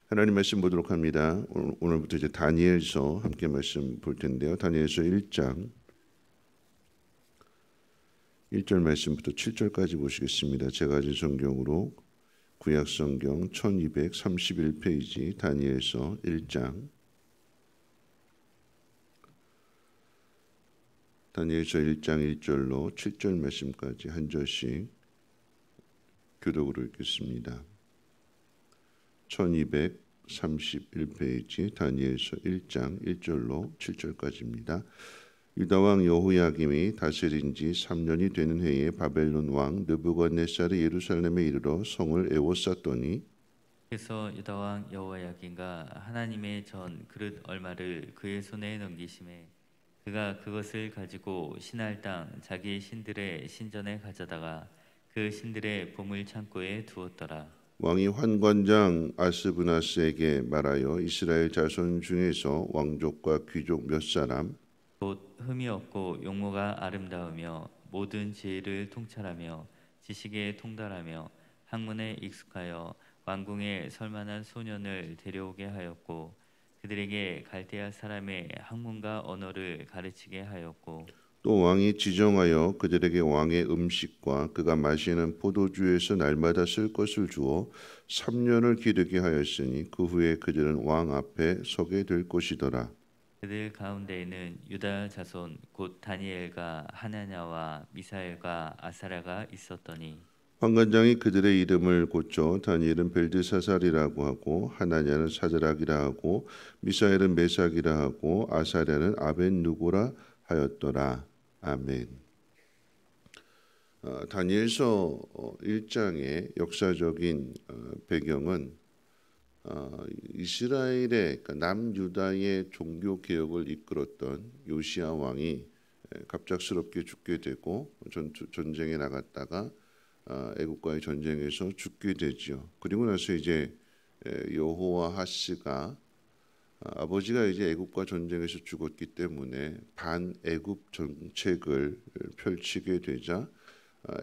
하나님 말씀 보도록 합니다. 오늘부터 이제 다니엘서 함께 말씀 볼 텐데요. 다니엘서 1장 1절 말씀부터 7절까지 보시겠습니다. 제가 가진 성경으로 구약 성경 1231페이지 다니엘서 1장 다니엘서 1장 1절로 7절 말씀까지 한 절씩 교독으로 읽겠습니다. 1231페이지 다니엘서 1장 1절로 7절까지입니다. 유다왕 여호야김이 다스린 지 3년이 되는 해에 바벨론 왕 느부갓네살이 예루살렘에 이르러 성을 에워쌌더니 그래서 유다왕 여호야김과 하나님의 전 그릇 얼마를 그의 손에 넘기심에 그가 그것을 가지고 신할 땅 자기 신들의 신전에 가져다가 그 신들의 보물 창고에 두었더라. 왕이 환관장 아스브나스에게 말하여 이스라엘 자손 중에서 왕족과 귀족 몇 사람 곧 흠이 없고 용모가 아름다우며 모든 지혜를 통찰하며 지식에 통달하며 학문에 익숙하여 왕궁에 설만한 소년을 데려오게 하였고 그들에게 갈대아 사람의 학문과 언어를 가르치게 하였고 또 왕이 지정하여 그들에게 왕의 음식과 그가 마시는 포도주에서 날마다 쓸 것을 주어 3년을 기르게 하였으니 그 후에 그들은 왕 앞에 서게 될 것이더라. 그들 가운데에는 유다 자손 곧 다니엘과 하나냐와 미사엘과 아사랴가 있었더니 환관장이 그들의 이름을 고쳐 다니엘은 벨드사살이라고 하고 하나냐는 사드락이라 하고 미사엘은 메삭이라 하고 아사랴는 아벤누고라 하였더라. 아멘. 다니엘서 1장의 역사적인 배경은 이스라엘의 그러니까 남유다의 종교 개혁을 이끌었던 요시야 왕이 갑작스럽게 죽게 되고 전쟁에 나갔다가 애국과의 전쟁에서 죽게 되지요. 그리고 나서 이제 여호아하스가 아버지가 이제 애국과 전쟁에서 죽었기 때문에 반애국 정책을 펼치게 되자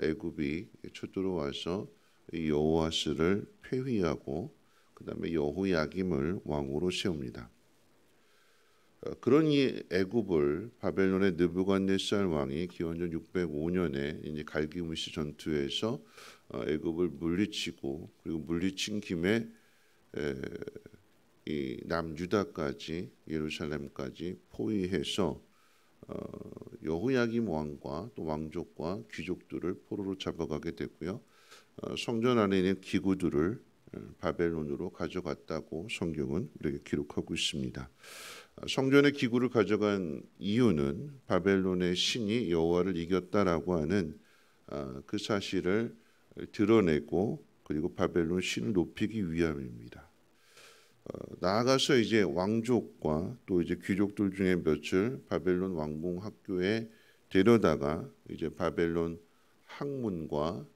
애국이 쳐들어와서 여호아스를 폐위하고 그 다음에 여호야김을 왕으로 세웁니다. 그런 이 애굽을 바벨론의 느부갓네살 왕이 기원전 605년에 이제 갈기무시 전투에서 애굽을 물리치고 그리고 물리친 김에 이 남유다까지 예루살렘까지 포위해서 여호야김 왕과 또 왕족과 귀족들을 포로로 잡아가게 되고요. 성전 안에 있는 기구들을 바벨론으로 가져갔다고 성경은 이렇게 기록하고 있습니다. 성전의 기구를 가져간 이유는 바벨론의 신이 여호와를 이겼다라고 하는 그 사실을 드러내고 그리고 바벨론 신을 높이기 위함입니다. 나아가서 이제 왕족과 또 이제 귀족들 중에 몇을 바벨론 왕궁 학교에 데려다가 이제 바벨론 학문과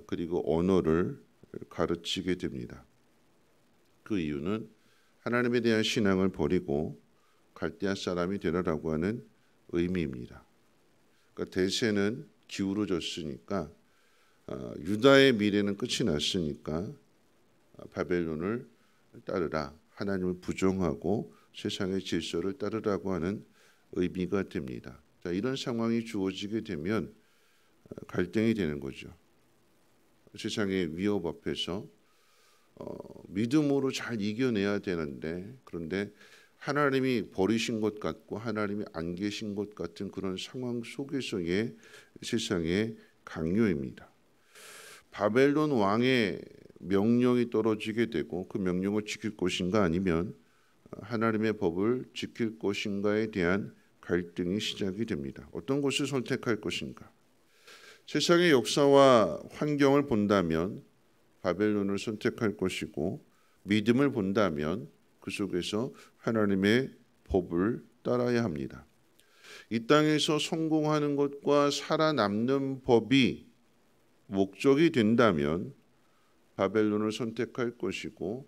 그리고 언어를 가르치게 됩니다. 그 이유는 하나님에 대한 신앙을 버리고 갈대아 사람이 되라라고 하는 의미입니다. 그러니까 대세는 기울어졌으니까 유다의 미래는 끝이 났으니까 바벨론을 따르라, 하나님을 부정하고 세상의 질서를 따르라고 하는 의미가 됩니다. 자, 이런 상황이 주어지게 되면 갈등이 되는 거죠. 세상의 위협 앞에서 믿음으로 잘 이겨내야 되는데 그런데 하나님이 버리신 것 같고 하나님이 안 계신 것 같은 그런 상황 속에서의 세상의 강요입니다. 바벨론 왕의 명령이 떨어지게 되고 그 명령을 지킬 것인가 아니면 하나님의 법을 지킬 것인가에 대한 갈등이 시작이 됩니다. 어떤 것을 선택할 것인가? 세상의 역사와 환경을 본다면 바벨론을 선택할 것이고 믿음을 본다면 그 속에서 하나님의 법을 따라야 합니다. 이 땅에서 성공하는 것과 살아남는 법이 목적이 된다면 바벨론을 선택할 것이고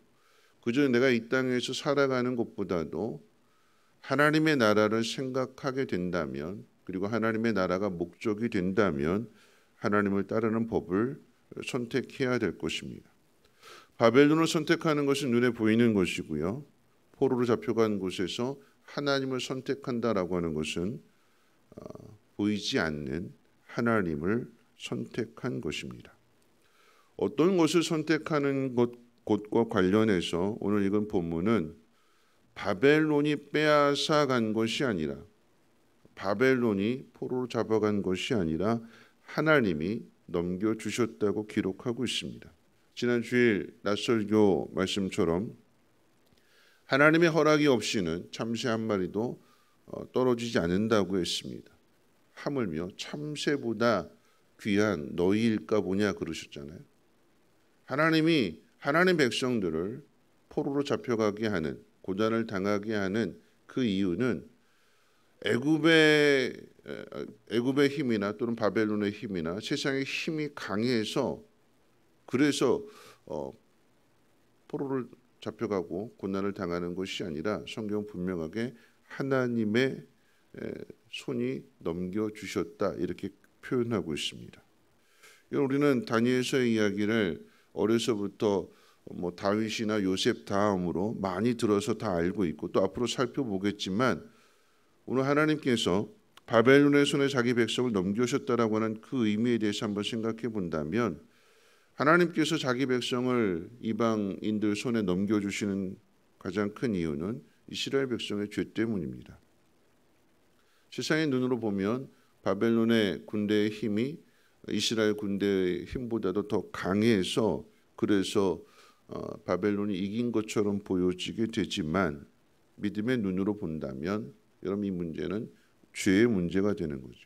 그저 내가 이 땅에서 살아가는 것보다도 하나님의 나라를 생각하게 된다면 그리고 하나님의 나라가 목적이 된다면 하나님을 따르는 법을 선택해야 될 것입니다. 바벨론을 선택하는 것은 눈에 보이는 것이고요. 포로로 잡혀간 곳에서 하나님을 선택한다라고 하는 것은 보이지 않는 하나님을 선택한 것입니다. 어떤 것을 선택하는 것과 관련해서 오늘 읽은 본문은 바벨론이 빼앗아 간 것이 아니라, 바벨론이 포로로 잡아간 것이 아니라 하나님이 넘겨주셨다고 기록하고 있습니다. 지난 주일 낯설교 말씀처럼 하나님의 허락이 없이는 참새 한 마리도 떨어지지 않는다고 했습니다. 하물며 참새보다 귀한 너희일까 보냐 그러셨잖아요. 하나님이 하나님 백성들을 포로로 잡혀가게 하는, 고난을 당하게 하는 그 이유는 애굽의 힘이나 또는 바벨론의 힘이나 세상의 힘이 강해서, 그래서 포로를 잡혀가고 고난을 당하는 것이 아니라 성경 분명하게 하나님의 손이 넘겨주셨다 이렇게 표현하고 있습니다. 우리는 다니엘서의 이야기를 어려서부터 다윗이나 요셉 다음으로 많이 들어서 다 알고 있고 또 앞으로 살펴보겠지만, 오늘 하나님께서 바벨론의 손에 자기 백성을 넘겨주셨다라고 하는 그 의미에 대해서 한번 생각해 본다면, 하나님께서 자기 백성을 이방인들 손에 넘겨주시는 가장 큰 이유는 이스라엘 백성의 죄 때문입니다. 세상의 눈으로 보면 바벨론의 군대의 힘이 이스라엘 군대의 힘보다도 더 강해서, 그래서 바벨론이 이긴 것처럼 보여지게 되지만, 믿음의 눈으로 본다면 여러분, 이 문제는 죄의 문제가 되는 거죠.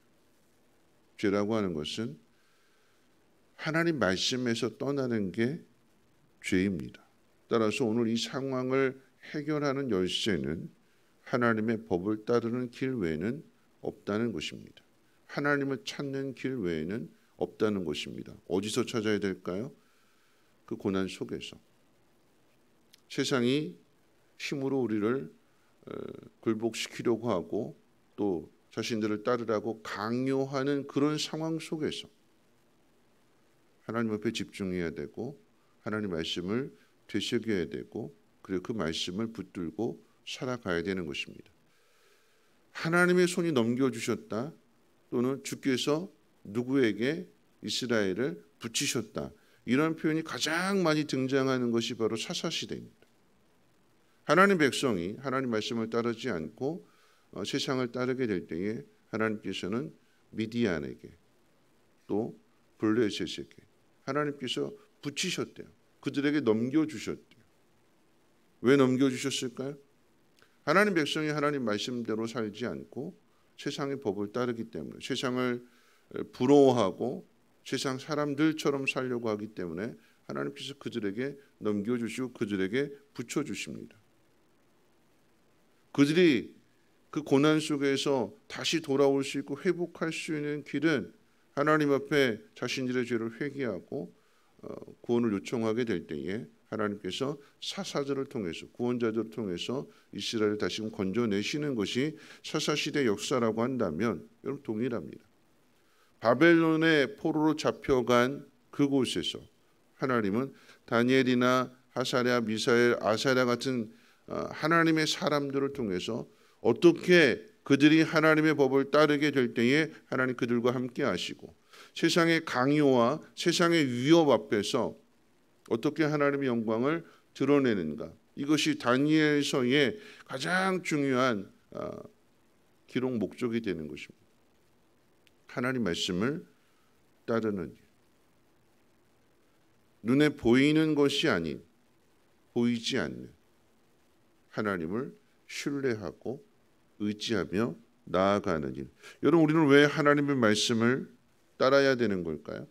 죄라고 하는 것은 하나님 말씀에서 떠나는 게 죄입니다. 따라서 오늘 이 상황을 해결하는 열쇠는 하나님의 법을 따르는 길 외에는 없다는 것입니다. 하나님을 찾는 길 외에는 없다는 것입니다. 어디서 찾아야 될까요? 그 고난 속에서. 세상이 힘으로 우리를 굴복시키려고 하고 또 자신들을 따르라고 강요하는 그런 상황 속에서 하나님 앞에 집중해야 되고, 하나님 말씀을 되새겨야 되고, 그리고 그 말씀을 붙들고 살아가야 되는 것입니다. 하나님의 손이 넘겨주셨다, 또는 주께서 누구에게 이스라엘을 붙이셨다, 이런 표현이 가장 많이 등장하는 것이 바로 사사시대입니다. 하나님 백성이 하나님 말씀을 따르지 않고 세상을 따르게 될 때에 하나님께서는 미디안에게 또 블레셋에게 하나님께서 붙이셨대요. 그들에게 넘겨주셨대요. 왜 넘겨주셨을까요? 하나님 백성이 하나님 말씀대로 살지 않고 세상의 법을 따르기 때문에, 세상을 부러워하고 세상 사람들처럼 살려고 하기 때문에 하나님께서 그들에게 넘겨주시고 그들에게 붙여주십니다. 그들이 그 고난 속에서 다시 돌아올 수 있고 회복할 수 있는 길은 하나님 앞에 자신들의 죄를 회개하고 구원을 요청하게 될 때에 하나님께서 사사들을 통해서, 구원자들을 통해서 이스라엘을 다시금 건져내시는 것이 사사시대 역사라고 한다면 여러분 동일합니다. 바벨론의 포로로 잡혀간 그곳에서 하나님은 다니엘이나 하사랴, 미사엘, 아사랴 같은 하나님의 사람들을 통해서 어떻게 그들이 하나님의 법을 따르게 될 때에 하나님 그들과 함께 하시고, 세상의 강요와 세상의 위협 앞에서 어떻게 하나님의 영광을 드러내는가, 이것이 다니엘서의 가장 중요한 기록 목적이 되는 것입니다. 하나님 말씀을 따르는 일. 눈에 보이는 것이 아닌 보이지 않는 하나님을 신뢰하고 의지하며 나아가는 일. 여러분, 우리는 왜 하나님의 말씀을 따라야 되는 걸까요?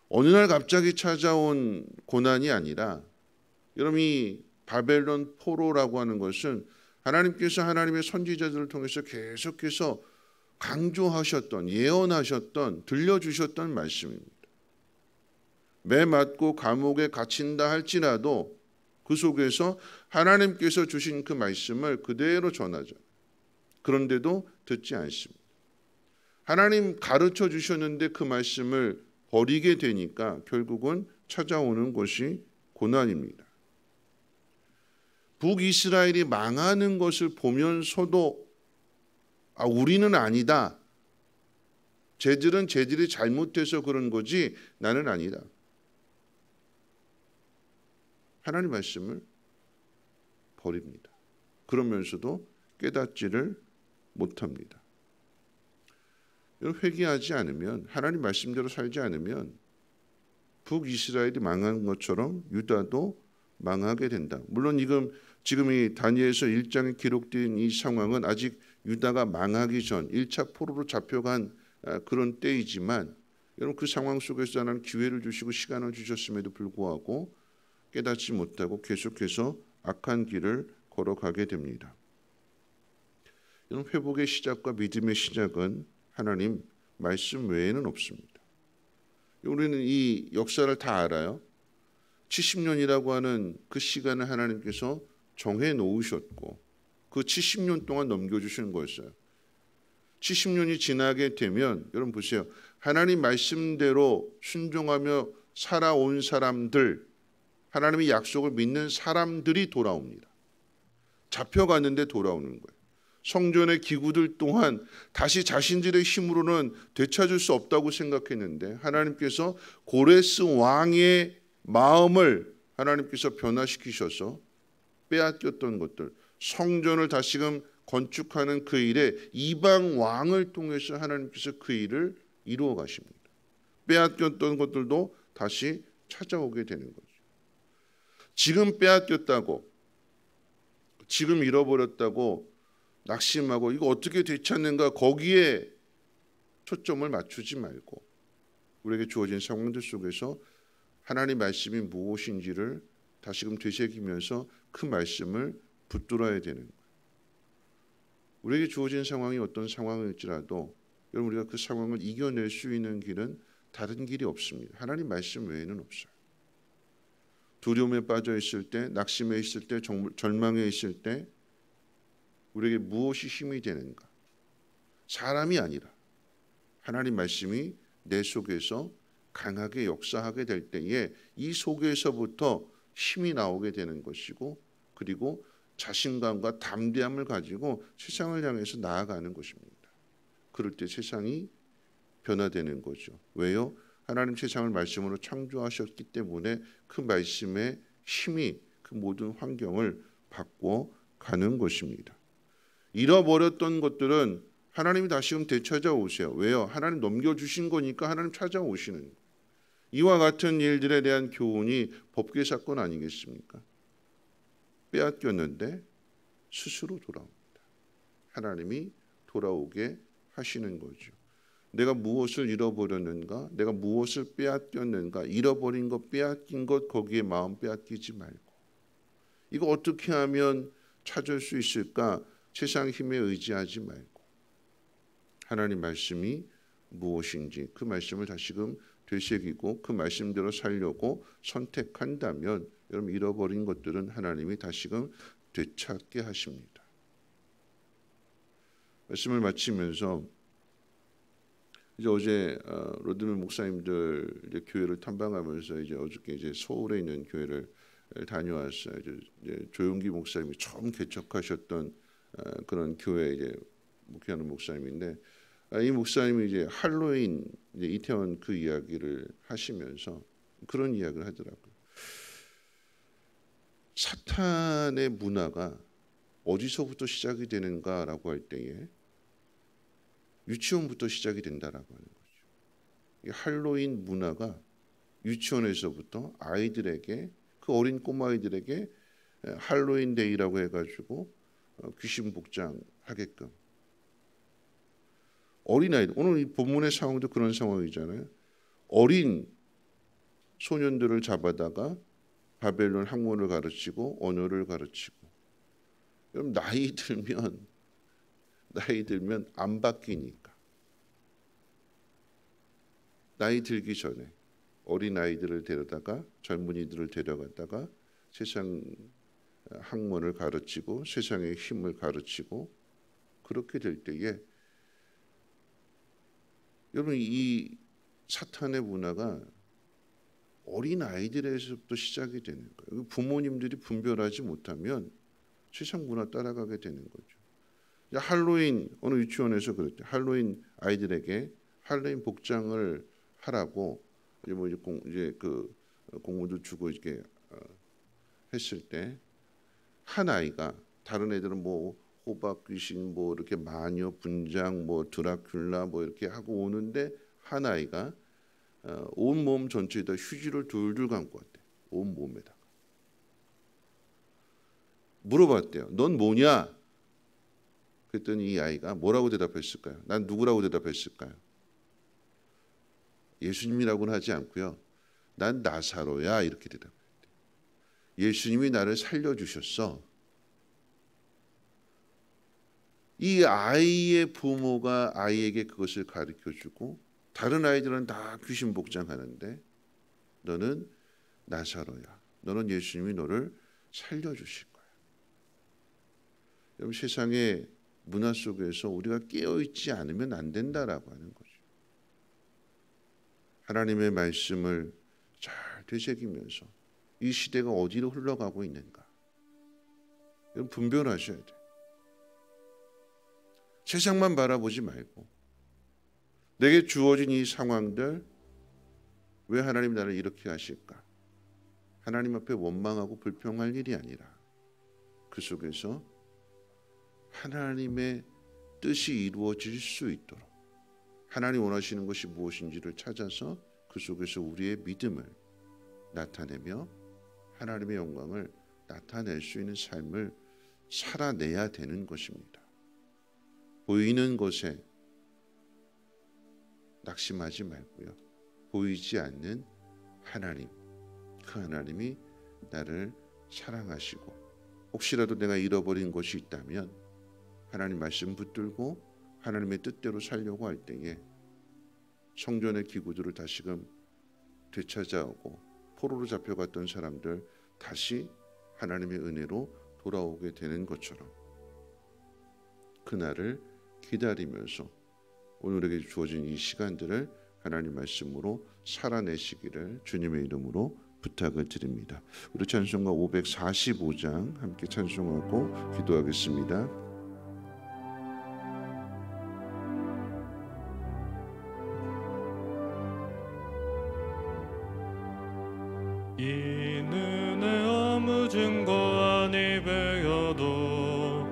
어느 날 갑자기 찾아온 고난이 아니라, 여러분, 이 바벨론 포로라고 하는 것은 하나님께서 하나님의 선지자들을 통해서 계속해서 강조하셨던, 예언하셨던, 들려주셨던 말씀입니다. 매 맞고 감옥에 갇힌다 할지라도 그 속에서 하나님께서 주신 그 말씀을 그대로 전하죠. 그런데도 듣지 않습니다. 하나님 가르쳐 주셨는데 그 말씀을 버리게 되니까 결국은 찾아오는 것이 고난입니다. 북이스라엘이 망하는 것을 보면서도 우리는 아니다. 쟤들이 잘못해서 그런 거지 나는 아니다. 하나님 말씀을 버립니다. 그러면서도 깨닫지를 못합니다. 회개하지 않으면, 하나님 말씀대로 살지 않으면 북이스라엘이 망한 것처럼 유다도 망하게 된다. 물론 지금 이 다니엘서 1장에 기록된 이 상황은 아직 유다가 망하기 전 1차 포로로 잡혀간 그런 때이지만, 여러분 그 상황 속에서 하나님 기회를 주시고 시간을 주셨음에도 불구하고 깨닫지 못하고 계속해서 악한 길을 걸어가게 됩니다. 여러분 회복의 시작과 믿음의 시작은 하나님 말씀 외에는 없습니다. 우리는 이 역사를 다 알아요. 70년이라고 하는 그 시간을 하나님께서 정해 놓으셨고 그 70년 동안 넘겨주시는 거였어요. 70년이 지나게 되면 여러분 보세요. 하나님 말씀대로 순종하며 살아온 사람들, 하나님의 약속을 믿는 사람들이 돌아옵니다. 잡혀갔는데 돌아오는 거예요. 성전의 기구들 또한 다시 자신들의 힘으로는 되찾을 수 없다고 생각했는데 하나님께서 고레스 왕의 마음을 하나님께서 변화시키셔서 빼앗겼던 것들, 성전을 다시금 건축하는 그 일에 이방 왕을 통해서 하나님께서 그 일을 이루어 가십니다. 빼앗겼던 것들도 다시 찾아오게 되는 거죠. 지금 빼앗겼다고, 지금 잃어버렸다고 낙심하고 이거 어떻게 되찾는가 거기에 초점을 맞추지 말고 우리에게 주어진 상황들 속에서 하나님 말씀이 무엇인지를 다시금 되새기면서 그 말씀을 붙들어야 되는 거예요. 우리에게 주어진 상황이 어떤 상황일지라도 여러분 우리가 그 상황을 이겨낼 수 있는 길은 다른 길이 없습니다. 하나님 말씀 외에는 없어요. 두려움에 빠져 있을 때, 낙심해 있을 때, 절망해 있을 때 우리에게 무엇이 힘이 되는가? 사람이 아니라 하나님 말씀이 내 속에서 강하게 역사하게 될 때에 이 속에서부터 힘이 나오게 되는 것이고, 그리고 자신감과 담대함을 가지고 세상을 향해서 나아가는 것입니다. 그럴 때 세상이 변화되는 거죠. 왜요? 하나님 세상을 말씀으로 창조하셨기 때문에 그 말씀의 힘이 그 모든 환경을 바꿔가는 것입니다. 잃어버렸던 것들은 하나님이 다시금 되찾아오세요. 왜요? 하나님 넘겨주신 거니까 하나님 찾아오시는 거예요. 이와 같은 일들에 대한 교훈이 법궤 사건 아니겠습니까? 빼앗겼는데 스스로 돌아옵니다. 하나님이 돌아오게 하시는 거죠. 내가 무엇을 잃어버렸는가? 내가 무엇을 빼앗겼는가? 잃어버린 것, 빼앗긴 것 거기에 마음 빼앗기지 말고 이거 어떻게 하면 찾을 수 있을까? 세상 힘에 의지하지 말고 하나님 말씀이 무엇인지 그 말씀을 다시금 되새기고 그 말씀대로 살려고 선택한다면 여러분 잃어버린 것들은 하나님이 다시금 되찾게 하십니다. 말씀을 마치면서 이제 어제 로드맨 목사님들 이제 교회를 탐방하면서 이제 어저께 이제 서울에 있는 교회를 다녀왔어요. 이제 조용기 목사님이 처음 개척하셨던 그런 교회 이제 목회하는 목사님인데 이 목사님이 이제 할로윈 이제 이태원 그 이야기를 하시면서 그런 이야기를 하더라고요. 사탄의 문화가 어디서부터 시작이 되는가라고 할 때에 유치원부터 시작이 된다라고 하는 거죠. 이 할로윈 문화가 유치원에서부터 아이들에게 그 어린 꼬마아이들에게 할로윈 데이라고 해가지고 귀신 복장하게끔 어린아이들 오늘 이 본문의 상황도 그런 상황이잖아요. 어린 소년들을 잡아다가 바벨론 학문을 가르치고 언어를 가르치고 여러분 나이 들면 안 바뀌니까 나이 들기 전에 어린 아이들을 데려다가 젊은이들을 데려갔다가 세상 학문을 가르치고 세상의 힘을 가르치고 그렇게 될 때에 여러분 이 사탄의 문화가 어린 아이들에서부터 시작이 되는 거예요. 부모님들이 분별하지 못하면 세상 문화 따라가게 되는 거죠. 할로윈 어느 유치원에서 그랬죠. 할로윈 아이들에게 할로윈 복장을 하라고 이제 그 공문도 주고 이렇게 했을 때 한 아이가 다른 애들은 뭐 호박 귀신 뭐 이렇게 마녀 분장 뭐 드라큘라 뭐 이렇게 하고 오는데 한 아이가 온 몸 전체에다 휴지를 둘둘 감고 왔대. 온 몸에다가 물어봤대요. 넌 뭐냐? 그랬더니 이 아이가 뭐라고 대답했을까요? 난 누구라고 대답했을까요? 예수님이라고는 하지 않고요. 난 나사로야 이렇게 대답했대요. 예수님이 나를 살려주셨어. 이 아이의 부모가 아이에게 그것을 가르쳐주고 다른 아이들은 다 귀신 복장하는데 너는 나사로야. 너는 예수님이 너를 살려주실 거야. 여러분 세상의 문화 속에서 우리가 깨어있지 않으면 안 된다라고 하는 거죠. 하나님의 말씀을 잘 되새기면서 이 시대가 어디로 흘러가고 있는가 여러분 분별하셔야 돼요. 세상만 바라보지 말고 내게 주어진 이 상황들 왜 하나님이 나를 이렇게 하실까? 하나님 앞에 원망하고 불평할 일이 아니라 그 속에서 하나님의 뜻이 이루어질 수 있도록 하나님 원하시는 것이 무엇인지를 찾아서 그 속에서 우리의 믿음을 나타내며 하나님의 영광을 나타낼 수 있는 삶을 살아내야 되는 것입니다. 보이는 것에 낙심하지 말고요. 보이지 않는 하나님, 그 하나님이 나를 사랑하시고 혹시라도 내가 잃어버린 것이 있다면 하나님 말씀 붙들고 하나님의 뜻대로 살려고 할 때에 성전의 기구들을 다시금 되찾아오고 포로로 잡혀갔던 사람들 다시 하나님의 은혜로 돌아오게 되는 것처럼 그날을 기다리면서 오늘에게 주어진 이 시간들을 하나님 말씀으로 살아내시기를 주님의 이름으로 부탁을 드립니다. 우리 찬송가 545장 함께 찬송하고 기도하겠습니다. 이 눈에 아무 증거 아니 배어도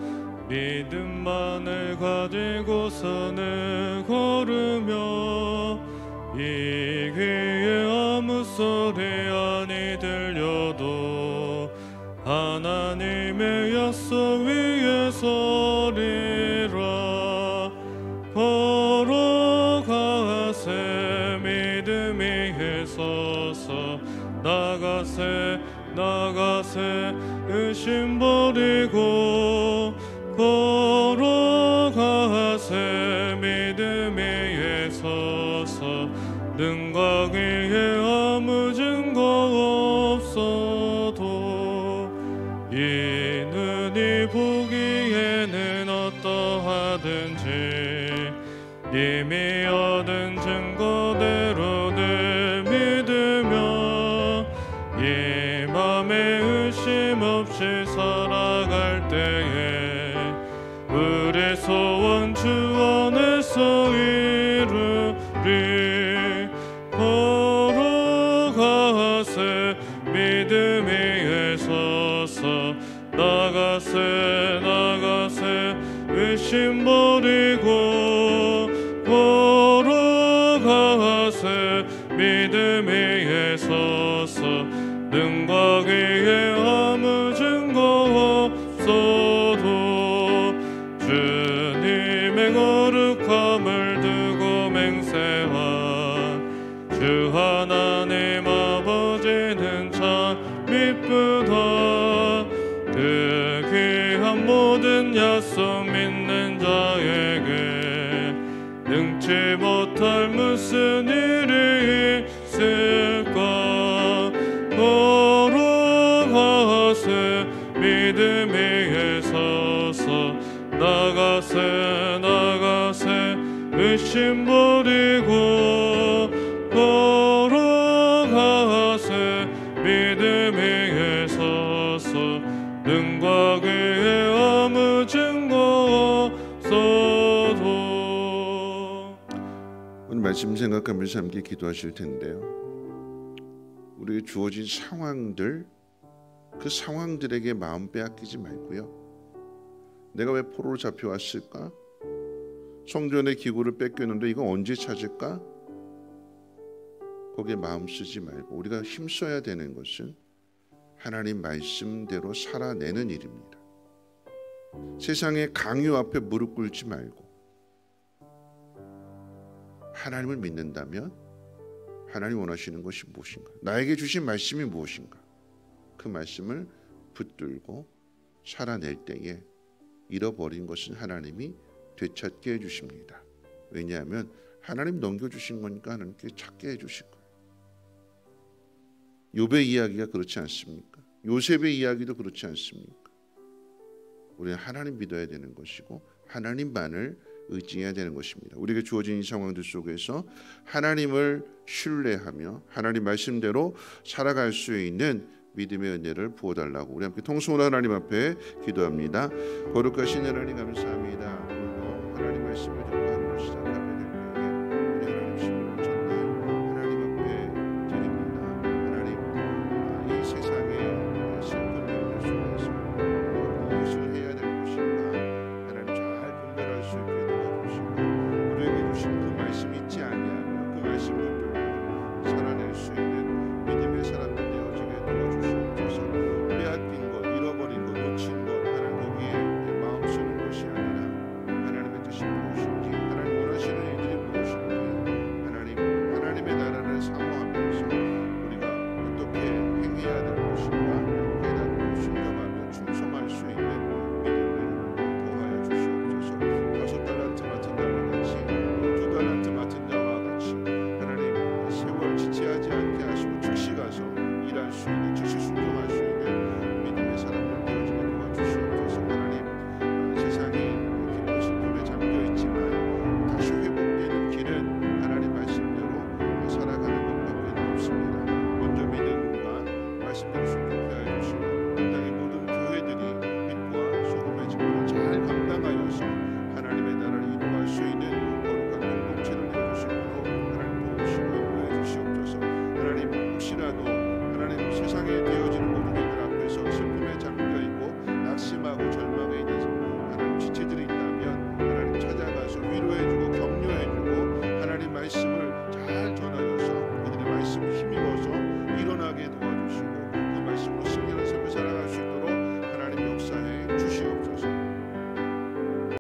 믿음만을 가지고서는 걸으며 이 귀에 아무 소리 아니 들려도 하나님의 약속 위에 서리라. 걸어가세 믿음 위에 서서 나가세 의심 버리고 걸어가세 믿음 위에 서서 능과 귀에 아무 증거 없어도 이 눈이 보기에는 어떠하든지 이미 얻은 증거대로 늘 믿으며 이 맘에 의심 없이 살아갈 때에 우리 소원 주 안에서 이루리. 걸어가세 믿음 위에 서서 나가세 의심 버리고 걸어가세 믿음 위에 서서 능과 귀에 아무 증거 없어도 주님의 거룩함을 두고 맹세한 주 하나님 아버지는 참 미쁘다. 그 귀한 모든 약속 믿는 자에게 능치 못할 무슨 일이 있을까. 걸어가세 믿음 위에 서서 나가세 의심 버리고 걸어가세 능과 귀의 어무 증거 없어도. 오늘 말씀 생각하면서 함께 기도하실 텐데요. 우리에게 주어진 상황들, 그 상황들에게 마음 빼앗기지 말고요. 내가 왜 포로로 잡혀왔을까? 성전의 기구를 뺏겼는데 이거 언제 찾을까? 거기에 마음 쓰지 말고 우리가 힘써야 되는 것은 하나님 말씀대로 살아내는 일입니다. 세상의 강요 앞에 무릎 꿇지 말고 하나님을 믿는다면 하나님 원하시는 것이 무엇인가? 나에게 주신 말씀이 무엇인가? 그 말씀을 붙들고 살아낼 때에 잃어버린 것은 하나님이 되찾게 해주십니다. 왜냐하면 하나님 넘겨주신 거니까 하나님께 찾게 해주실 거예요. 욥의 이야기가 그렇지 않습니까? 요셉의 이야기도 그렇지 않습니까? 우리는 하나님 믿어야 되는 것이고 하나님만을 의지해야 되는 것입니다. 우리에게 주어진 이 상황들 속에서 하나님을 신뢰하며 하나님 말씀대로 살아갈 수 있는 믿음의 은혜를 부어달라고 우리 함께 통성으로 하나님 앞에 기도합니다. 거룩하신 하나님 감사합니다. 오늘도 하나님 말씀을 듣고 하루를 시작합니다.